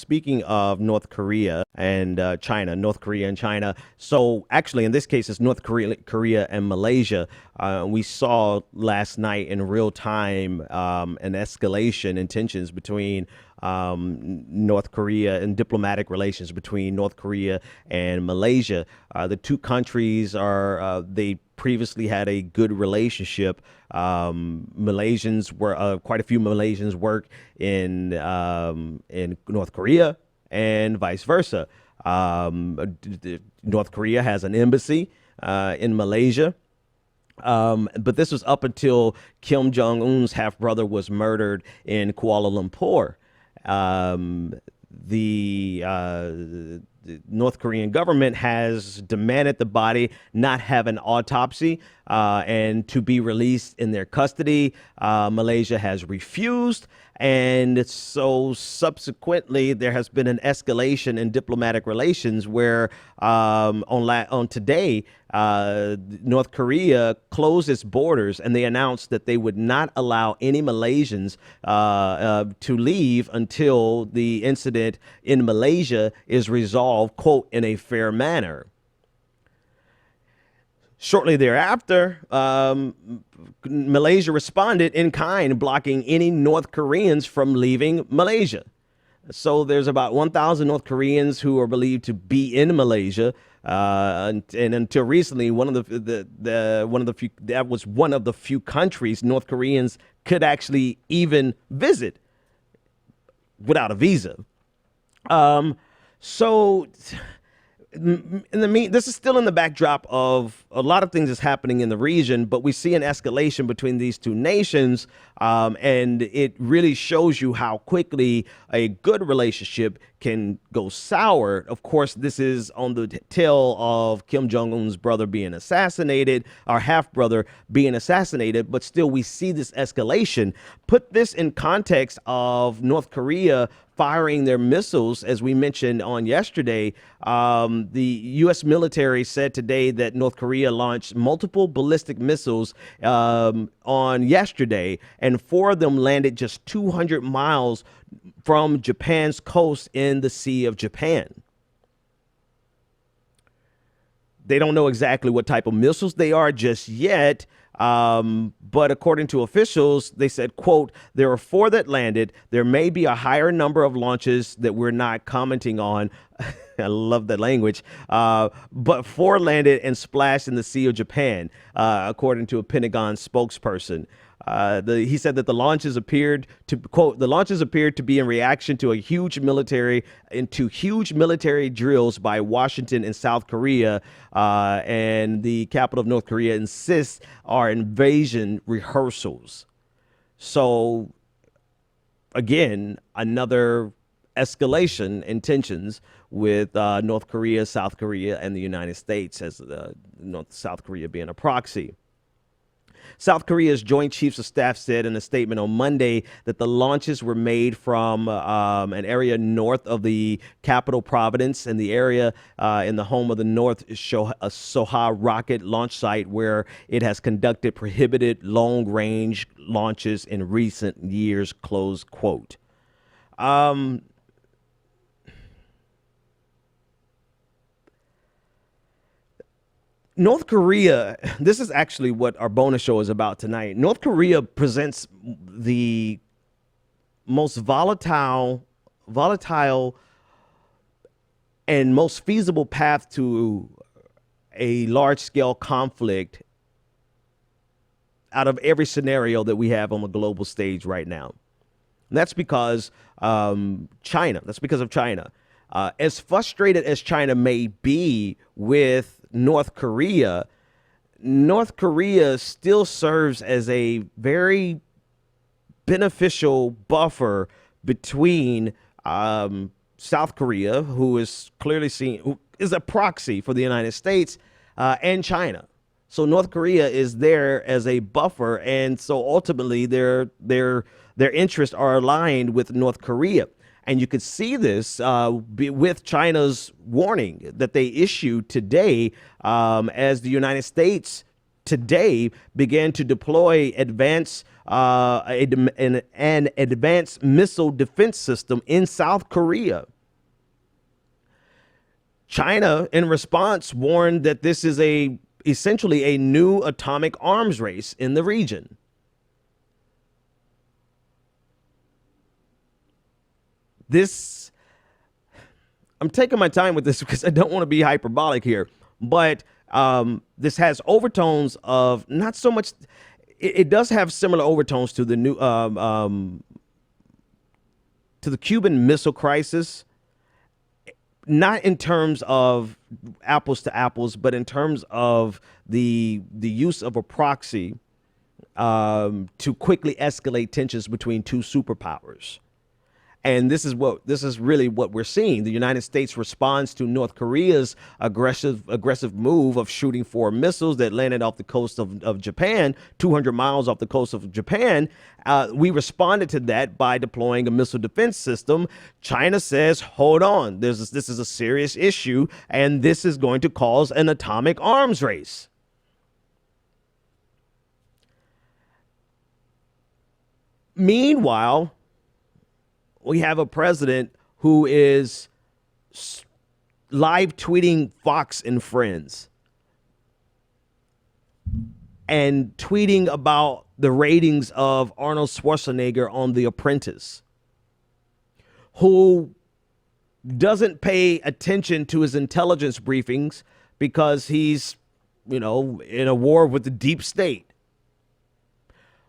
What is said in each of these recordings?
speaking of North Korea and China, North Korea and China. So actually, in this case, it's North Korea and Malaysia. We saw last night in real time an escalation in tensions between North Korea and diplomatic relations between North Korea and Malaysia. The two countries they previously had a good relationship. Malaysians were quite a few Malaysians work in North Korea and vice versa. North Korea has an embassy in Malaysia. But this was up until Kim Jong-un's half brother was murdered in Kuala Lumpur. The North Korean government has demanded the body not have an autopsy and to be released in their custody. Malaysia has refused. And so subsequently, there has been an escalation in diplomatic relations where on today, North Korea closed its borders and they announced that they would not allow any Malaysians to leave until the incident in Malaysia is resolved, quote, in a fair manner. Shortly thereafter, Malaysia responded in kind, blocking any North Koreans from leaving Malaysia. So there's about 1,000 North Koreans who are believed to be in Malaysia. And until recently, one of the few countries North Koreans could actually even visit without a visa. This is still in the backdrop of a lot of things that's happening in the region, but we see an escalation between these two nations, and it really shows you how quickly a good relationship can go sour. Of course, this is on the tail of Kim Jong-un's brother being assassinated, our half-brother being assassinated, but still we see this escalation. Put this in context of North Korea firing their missiles, as we mentioned on yesterday. The U.S. military said today that North Korea launched multiple ballistic missiles on yesterday, and 4 of them landed just 200 miles from Japan's coast in the Sea of Japan. They don't know exactly what type of missiles they are just yet. But according to officials, they said, quote, there are 4 that landed. There may be a higher number of launches that we're not commenting on. I love that language. But 4 landed and splashed in the Sea of Japan, according to a Pentagon spokesperson. He said that the launches appeared to, quote, the launches appeared to be in reaction to huge military drills by Washington and South Korea, and the capital of North Korea insists are invasion rehearsals. So again, another escalation in tensions with North Korea, South Korea, and the United States, as South Korea being a proxy. South Korea's Joint Chiefs of Staff said in a statement on Monday that the launches were made from an area north of the capital Providence and the area in the home of the North Soha rocket launch site, where it has conducted prohibited long-range launches in recent years, close quote. North Korea, this is actually what our bonus show is about tonight. North Korea presents the most volatile and most feasible path to a large-scale conflict out of every scenario that we have on the global stage right now. And that's because China. That's because of China. As frustrated as China may be with North Korea still serves as a very beneficial buffer between South Korea, who is clearly seen, who is a proxy for the United States, and China. So North Korea is there as a buffer, and so ultimately their interests are aligned with North Korea. And you could see this with China's warning that they issued today as the United States today began to deploy an advanced missile defense system in South Korea. China, in response, warned that this is essentially a new atomic arms race in the region. I'm taking my time with this because I don't want to be hyperbolic here, but this has overtones of not so much. It does have similar overtones to the Cuban Missile Crisis, not in terms of apples to apples, but in terms of the use of a proxy to quickly escalate tensions between two superpowers. And this is really what we're seeing. The United States responds to North Korea's aggressive move of shooting 4 missiles that landed off the coast of Japan, 200 miles off the coast of Japan. We responded to that by deploying a missile defense system. China says, hold on, this is a serious issue, and this is going to cause an atomic arms race. Meanwhile, we have a president who is live tweeting Fox and Friends and tweeting about the ratings of Arnold Schwarzenegger on The Apprentice, who doesn't pay attention to his intelligence briefings because he's, in a war with the deep state,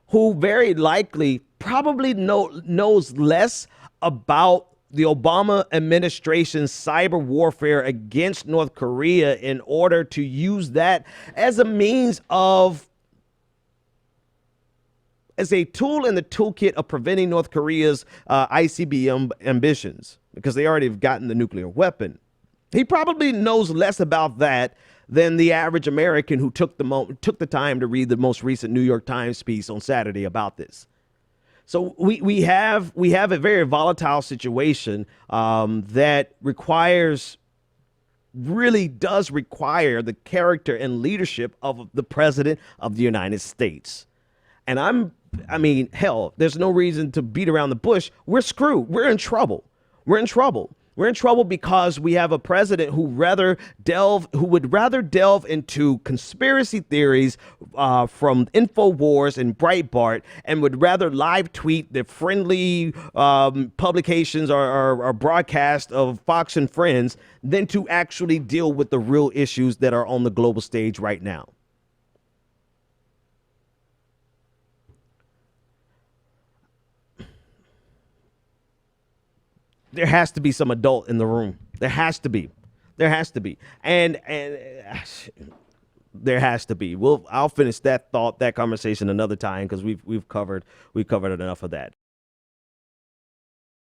who very likely probably knows less about the Obama administration's cyber warfare against North Korea in order to use that as a tool in the toolkit of preventing North Korea's ICBM ambitions, because they already have gotten the nuclear weapon. He probably knows less about that than the average American who took the time to read the most recent New York Times piece on Saturday about this. So we have a very volatile situation that really does require the character and leadership of the president of the United States. And hell, there's no reason to beat around the bush. We're screwed. We're in trouble. We're in trouble. We're in trouble because we have a president who would rather delve into conspiracy theories from InfoWars and Breitbart, and would rather live tweet the friendly publications or broadcast of Fox and Friends than to actually deal with the real issues that are on the global stage right now. There has to be some adult in the room. There has to be. And there has to be. I'll finish that conversation another time, because we've covered enough of that.